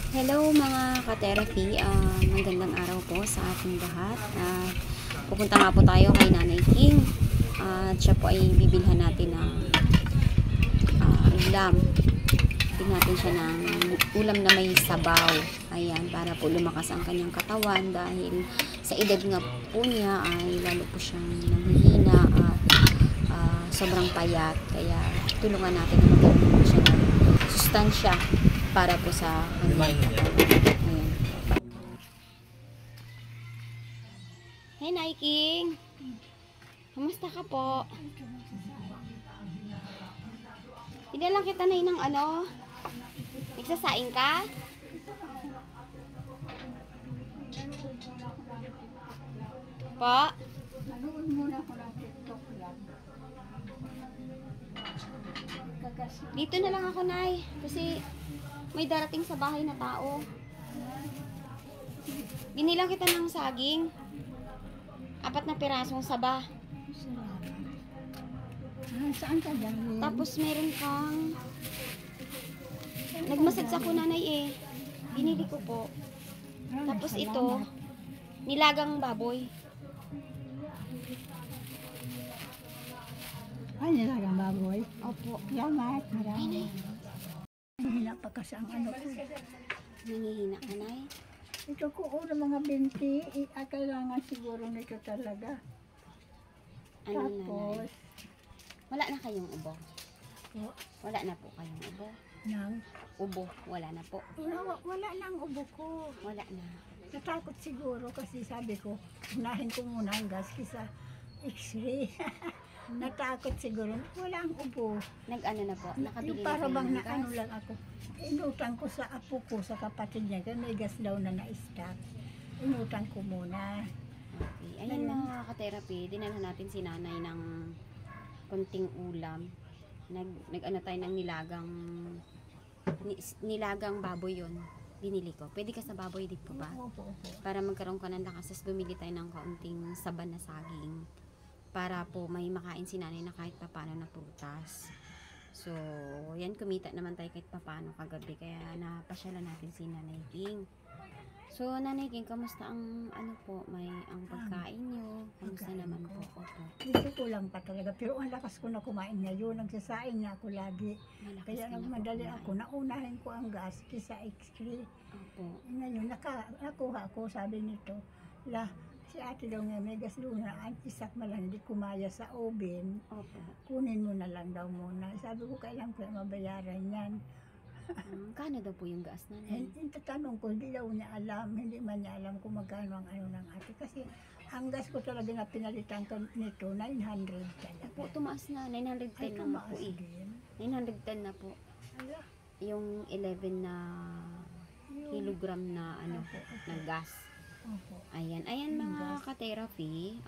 Hello mga ka-therapy, magandang araw po sa ating lahat. Pupunta nga po tayo kay Nanay King at siya po ay bibilhan natin ng ulam. Bigyan natin siya ng ulam na may sabaw. Ayan, para po lumakas ang kanyang katawan dahil sa edad nga po niya ay lalo po siyang nanghihina at sobrang payat. Kaya tulungan natin na magkaroon po siya ng sustansya para po sa kanyang katawan. Ayan. Hey Nike, kamusta ka po? Hindi lang kita na ng ano, nagsasaing ka? Po? Nanood muna ako ng TikTok lang. Dito na lang ako, Nay. Kasi may darating sa bahay na tao. Binilang kita ng saging. 4 na pirasong saba. Saan ka galing? Tapos meron kang nagmassage ako, Nanay eh. Binili ko po. Tapos ito, nilagang baboy. Ay, nilagang baboy. Opo. Salamat, marami. Nay. Hina pa kasi ang ano ko. Nangihina ka, Nay. Ito ko una mga 20, kailangan siguro nito talaga. Ano na, Nay? Tapos, Wala na kayong ubo. oh, Wala na po kayong ubo. nang, Ubo, wala na po. wala lang ubo ko. Wala na. Natakot siguro kasi sabi ko, unahin ko muna ang gas kisa x-ray. Natakot siguro, wala ang ubo. Nag-ano na po? Nakabili Yung na para kayo bang ng na gas? ano lang ako. Inutang ko sa apo ko, sa kapatid niya, kasi may gas daw na na-stock. Inutang ko muna. Okay. Ayan mga ka-therapy, dinala natin si nanay ng konting ulam. Nag-ano tayo ng nilagang baboy yon. Binili ko. Pwede ka sa baboy di po ba? Opo, opo. Para magkaroon ka ng lakas, tapos bumili tayo ng kaunting saban na saging. Para po may makain si nanay na kahit papano na prutas. So, yan, kumita naman tayo kahit papano kagabi. Kaya napasyalan natin si Nanay King. So, Nanay King, kamusta ang ano po, ang pagkain nyo? Kamusta Pagkain naman ko. po? Opo. Dito ko lang pa talaga. Pero ang lakas ko na kumain ngayon. Nagsasaing na ako lagi. Malakas Kaya ka na po nagmadali kumain. ako. Naunahin ko ang gas kisa x-ray. Opo. Ngayon, nakuha ko, sabi nito, si ate daw nga may gas doon na antisak malang hindi kumaya sa oven. Opo. Kunin mo na lang daw muna. Sabi ko, kailan ko mabayaran yan. Kano daw po yung gas, Nanay? Yung tatanong ko, hindi daw niya alam, hindi man niya alam kung magkano ang ano ng ate. Kasi ang gas ko talaga na pinalitan ko nito, 900 talaga. Opo, tumaas na. 910 Ay, na po tumaas eh. din. 910 na po. Ala, Yung 11 na yun. kilogram na ano Opo, opo. na gas. Opo. Ayan Yung mga gas. ka-therapy,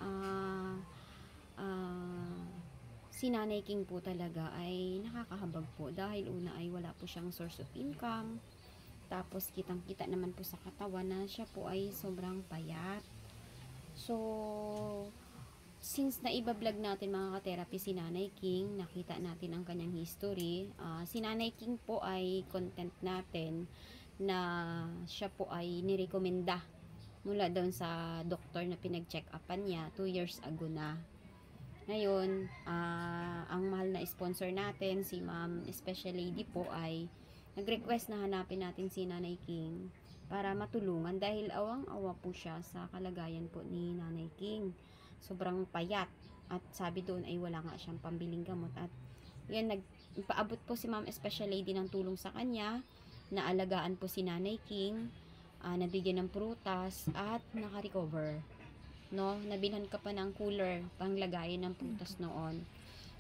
si Nanay King po talaga ay nakakahabag po dahil una ay wala po siyang source of income. Tapos kitang-kita naman po sa katawan na siya po ay sobrang payat. So, since naiba-vlog natin mga ka-therapy si Nanay King, nakita natin ang kanyang history. Si Nanay King po ay content natin na siya po ay nirekomenda mula doon sa doktor na pinag-check upan niya 2 years ago na. Ngayon, ang mahal na sponsor natin, si Ma'am Special Lady po ay nag-request na hanapin natin si Nanay King para matulungan dahil awang-awa po siya sa kalagayan po ni Nanay King. Sobrang payat at sabi doon ay wala nga siyang pambiling gamot at yan, nagpaabot po si Ma'am Special Lady ng tulong sa kanya, naalagaan po si Nanay King, nabigyan ng prutas at naka-recover. No, nabilhan ka pa ng cooler panglagayan ng prutas noon.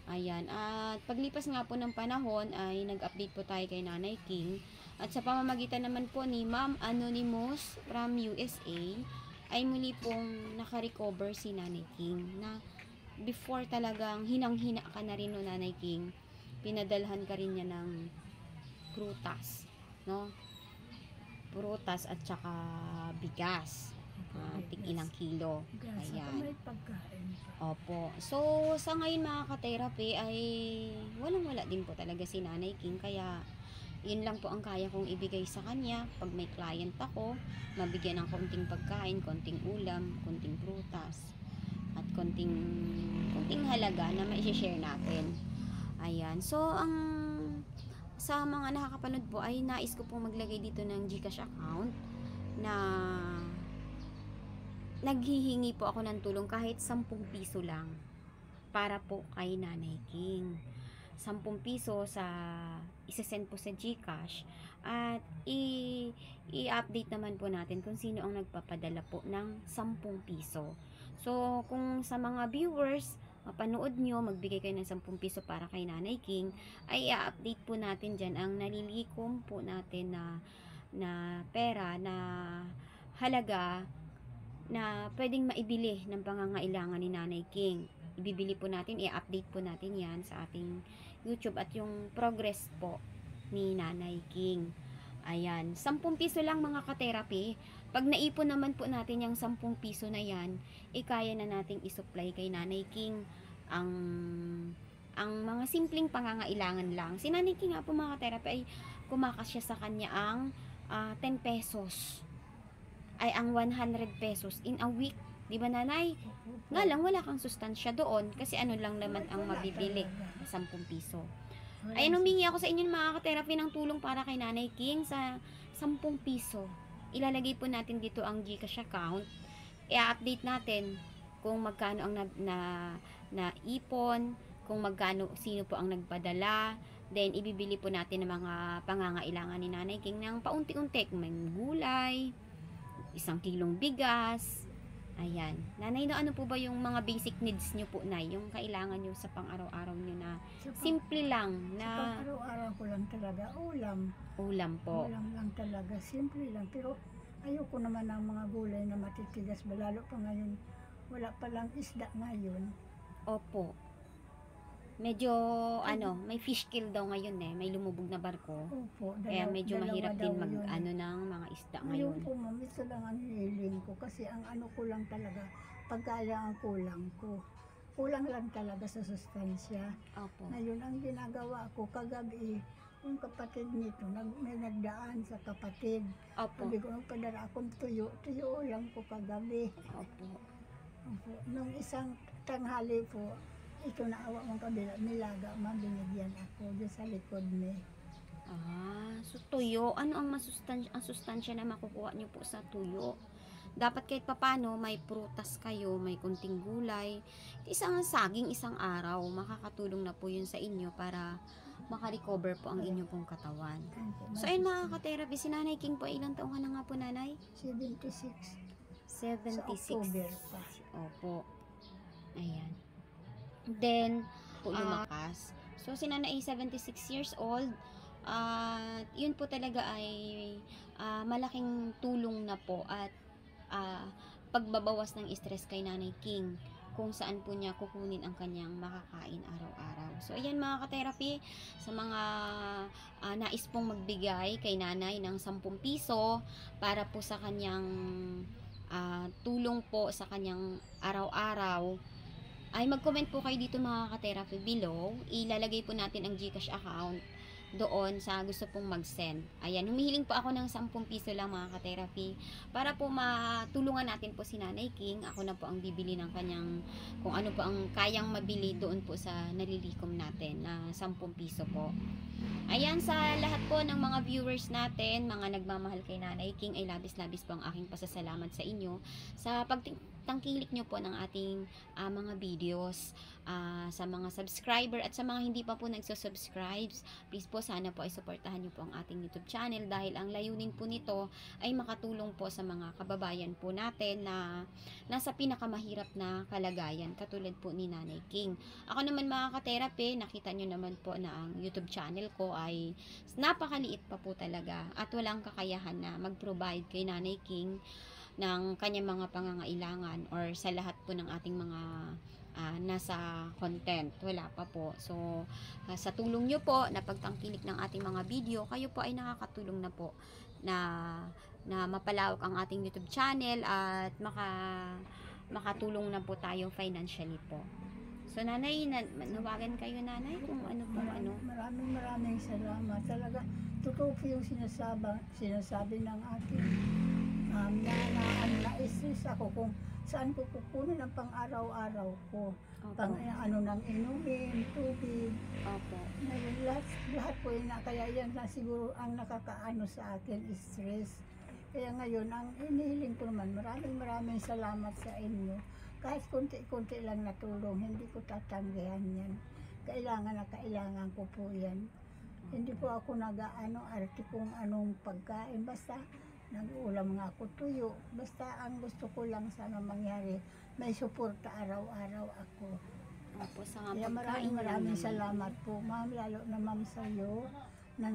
Ayan, at paglipas nga po ng panahon ay nag-update po tayo kay Nanay King at sa pamamagitan naman po ni Ma'am Anonymous from USA ay muli pong naka-recover si Nanay King na before talagang hinang-hina ka na rin no Nanay King, pinadalhan ka rin niya ng prutas, no? Prutas at saka bigas. Tig ilang kilo. Gas, Ayan. may pagkain pa. Opo. So, sa ngayon mga ka-therapy ay walang-wala din po talaga si Nanay King. Kaya, Yun lang po ang kaya kong ibigay sa kanya. Pag may client ako, mabigyan ng konting pagkain, konting ulam, konting prutas, at konting halaga na mai-share natin. Ayan. So, sa mga nakakapanood po ay nais ko pong maglagay dito ng GCash account na naghihingi po ako ng tulong kahit 10 piso lang para po kay Nanay King. 10 piso sa isesend po sa GCash at i-update naman po natin kung sino ang nagpapadala po ng 10 piso. So, kung sa mga viewers, mapanood nyo, magbigay kayo ng 10 piso para kay Nanay King, ay i-update po natin dyan ang nalilikom po natin na pera, na halaga na pwedeng maibili ng pangangailangan ni Nanay King. Ibibili po natin, i-update po natin yan sa ating YouTube at yung progress po ni Nanay King. Ayan, 10 piso lang mga ka-therapy. Pag naipon naman po natin yung 10 piso na yan, kaya na nating isupply kay Nanay King ang mga simpleng pangangailangan lang. Si Nanay King nga po mga ka-therapy ay kumakasya sa kanya ang 10 pesos. Ay ang 100 pesos in a week. Di ba, Nanay? Nga lang, wala kang sustansya doon kasi ano lang naman ang mabibili, 10 piso. Ayun, humingi ako sa inyo mga ka-therapy ng tulong para kay Nanay King sa 10 piso. Ilalagay po natin dito ang GCash account. I-update natin kung magkano ang naipon, kung magkano, sino po ang nagpadala. Then, ibibili po natin ng mga pangangailangan ni Nanay King ng paunti-unti. Kung may gulay, 1 kilong bigas. Ayan. Nanay, no, ano po ba yung mga basic needs nyo po, Nay? Yung kailangan nyo sa pang-araw-araw nyo na simple lang na... Sa araw-araw ko lang talaga, ulam. Ulam po. Ulam lang talaga, simple lang. Pero ayoko naman ng mga gulay na matitigas. Lalo pa ngayon, wala palang isda ngayon. Opo. Medyo, may fish kill daw ngayon eh. May lumubog na barko. Opo. Kaya medyo mahirap din daw yun. ng mga isda Ngayon ngayon. po, ma'am, ito lang ang hiling ko. Kasi ang ano ko lang talaga, pagkaya ang kulang ko. Kulang lang talaga sa sustansya. Opo. Ngayon, ang ginagawa ko kagabi, yung kapatid nito, may nagdaan sa kapatid. Opo. Sabi ko, magpadala akong tuyo lang ko kagabi. Opo. Opo. Nung isang tanghali po, ito naawa mong kabila, nilaga, mabinigyan ako dyan sa likod ni. So tuyo, ano ang sustansya na makukuha nyo po sa tuyo? Dapat kahit papano, may prutas kayo, may kunting gulay. Isang saging, isang araw, makakatulong na po yun sa inyo para makarecover po ang inyo pong katawan. So ayun mga ka-therapy, si Nanay King po, ilang taong ka na nga po, Nanay? 76. 76. Sa October pa. Opo. Ayan. Then, po lumakas. So, si Nanay ay 76 years old. Yun po talaga ay malaking tulong na po at pagbabawas ng stress kay Nanay King kung saan po niya kukunin ang kanyang makakain araw-araw. So, ayan mga ka-therapy, sa mga nais pong magbigay kay Nanay ng 10 piso para po sa kanyang tulong po sa kanyang araw-araw, ay mag-comment po kayo dito mga ka-therapy below. Ilalagay po natin ang GCash account doon sa gusto pong mag-send. Ayan, humihiling po ako ng 10 piso lang mga ka-therapy para po matulungan natin po si Nanay King. Ako na po ang bibili ng kanyang, kung ano po ang kayang mabili doon po sa nalilikom natin na 10 piso po. Ayan, sa lahat po ng mga viewers natin, mga nagmamahal kay Nanay King, ay labis-labis po ang aking pasasalamat sa inyo sa pagtangkilik nyo po ng ating mga videos. Sa mga subscriber at sa mga hindi pa po nagsusubscribe, please po sana po ay suportahan nyo po ang ating YouTube channel dahil ang layunin po nito ay makatulong po sa mga kababayan po natin na nasa pinakamahirap na kalagayan katulad po ni Nanay King. Ako naman mga ka-therapy, nakita nyo naman po na ang YouTube channel ko ay napakaliit pa po talaga at walang kakayahan na mag-provide kay Nanay King ng kanyang mga pangangailangan or sa lahat po ng ating mga nasa content. Wala pa po. So, sa tulong nyo po na pagtangkilik ng ating mga video, kayo po ay nakakatulong na po na mapalawak ang ating YouTube channel at makatulong na po tayo financially po. So, nanay, nawagan kayo, nanay, kung ano po, ano. Maraming salamat. Talaga, totoo po yung sinasabi ng aking na-stress ako kung saan ko kukunin ang pang-araw-araw ko. Opo. Ano nang inumin, tubig. Opo. Ngayon, lahat po yun na, kaya yan na siguro ang nakakaano sa akin, stress. Kaya ngayon, ang inihiling ko naman, maraming salamat sa inyo. Kahit konti-konti lang na tulong, hindi ko tatanggihan yan. Kailangan ko po yan. Hindi po ako arte kung anong pagkain. Basta nag-uulam nga ako tuyo. Basta ang gusto ko lang sana mangyari, may suporta araw-araw ako. Opo, sa Kaya pagkain maraming naman. salamat po, ma'am. Lalo na ma'am sa'yo na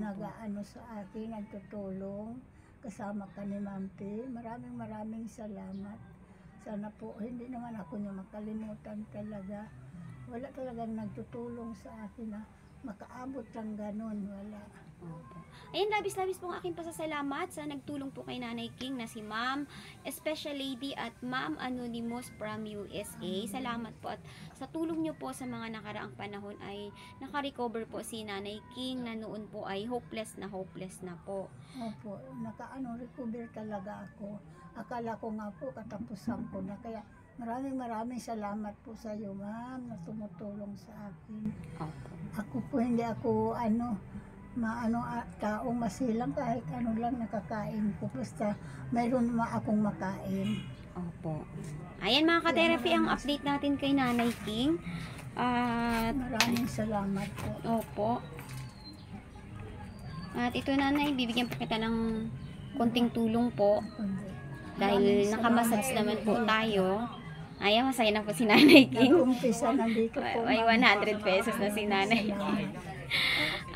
sa akin, nagtutulong. Kasama ka ni Ma'am P. Maraming salamat. Sana po, hindi naman ako niyo makalimutan talaga. Wala talagang nagtutulong sa akin na makaabot ng ganun. Wala. Opo. Ayun, labis-labis pong aking pasasalamat sa nagtulong po kay Nanay King na si Ma'am Special Lady at Ma'am Anonymous from USA. Salamat po at sa tulong nyo po sa mga nakaraang panahon ay nakarecover po si Nanay King na noon po ay hopeless na po. Opo, recover talaga ako. Akala ko nga po katapusan ko na. Kaya maraming salamat po sa iyo, ma'am, na tumutulong sa akin. Opo. Ako po hindi ako taong masilang, kahit ano lang nakakain ko. Basta mayroon akong makain. Opo. Ayan mga ka-therapy, ang update natin kay Nanay King. At Maraming salamat po. opo. At ito, Nanay, bibigyan po kita ng konting tulong po. Dahil nakamassage naman po tayo. Ayan, masaya na po si Nanay King. Nag-umpisa nandito po. May ma'am. 100 pesos na si Nanay. Salamat.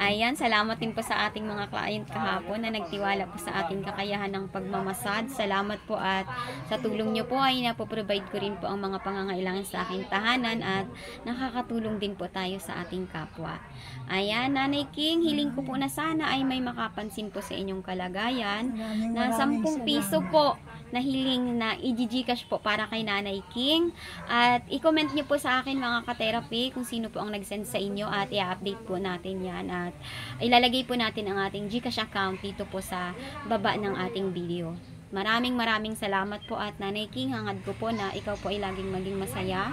Ayan, salamat din po sa ating mga client kahapon na nagtiwala po sa ating kakayahan ng pagmamasad. Salamat po at sa tulong nyo po ay napoprovide ko rin po ang mga pangangailangan sa aking tahanan at nakakatulong din po tayo sa ating kapwa. Ayan, Nanay King, hiling ko po na sana ay may makapansin po sa inyong kalagayan na 10 piso po na hiling na i-gcash po para kay Nanay King. At i-comment nyo po sa akin mga ka-therapy kung sino po ang nag-send sa inyo at i-update po natin yan. At ilalagay po natin ang ating Gcash account dito po sa baba ng ating video. Maraming salamat po at Nanay King, hangad ko po na ikaw po ay laging maging masaya.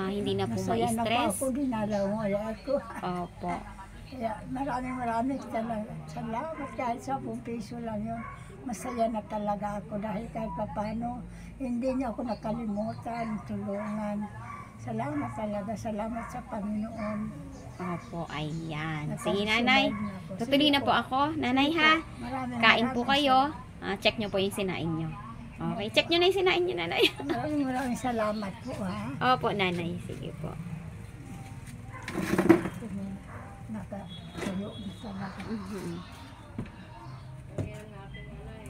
Hindi na po Masaya na po ma-stress. ako, dinalaw ako. Opo. Kaya maraming talaga. Salamat, kahit 10 piso lang yun. Masaya na talaga ako dahil kahit papano, hindi niya ako nakalimutan, tulungan. Salamat talaga, salamat sa Panginoon. Opo, ayan. Sige, Nakasubayd Nanay. na ako. Tutuloy Sige na po ako. Nanay, ha? Kain po kayo. Check nyo po yung sinain nyo. Okay, check nyo na yung sinain nyo, Nanay. Maraming salamat po, ha. Opo, Nanay. Sige po. Nakatayo na talaga.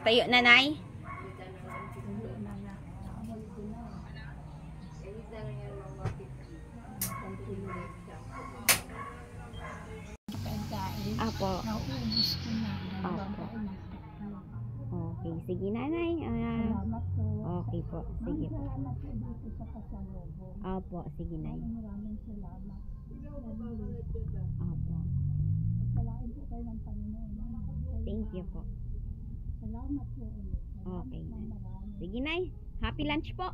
Tayo, Nanay. Tayo na na. Naamoy ko na. Pagkain, Opo. nauubos ko na. Opo. Okay, sige, Nanay. Salamat po. Okay po. Sige po. Salamat po dito sa kasalubong. Opo, sige, Nay. Maraming salamat. Opo. Pagpalain po kayo ng Panginoon. Thank you po. Salamat po ulit. Salamat Okay, ng Nay. marami. Sige, Nay. Happy lunch po.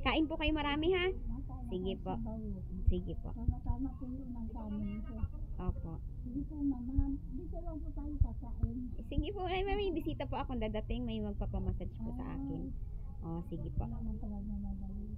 Kain po kayo marami, ha? Masaya Sige ako po. sa bawo. Sige po. Tama-tama po yun ang kanin ko. Opo. Sige po, ma'am. Dito lang po tayo kakain. Sige po, Nay. May bisita po akong dadating. May magpapamassage po sa akin. Oh, sige po. Wala nang talaga madali.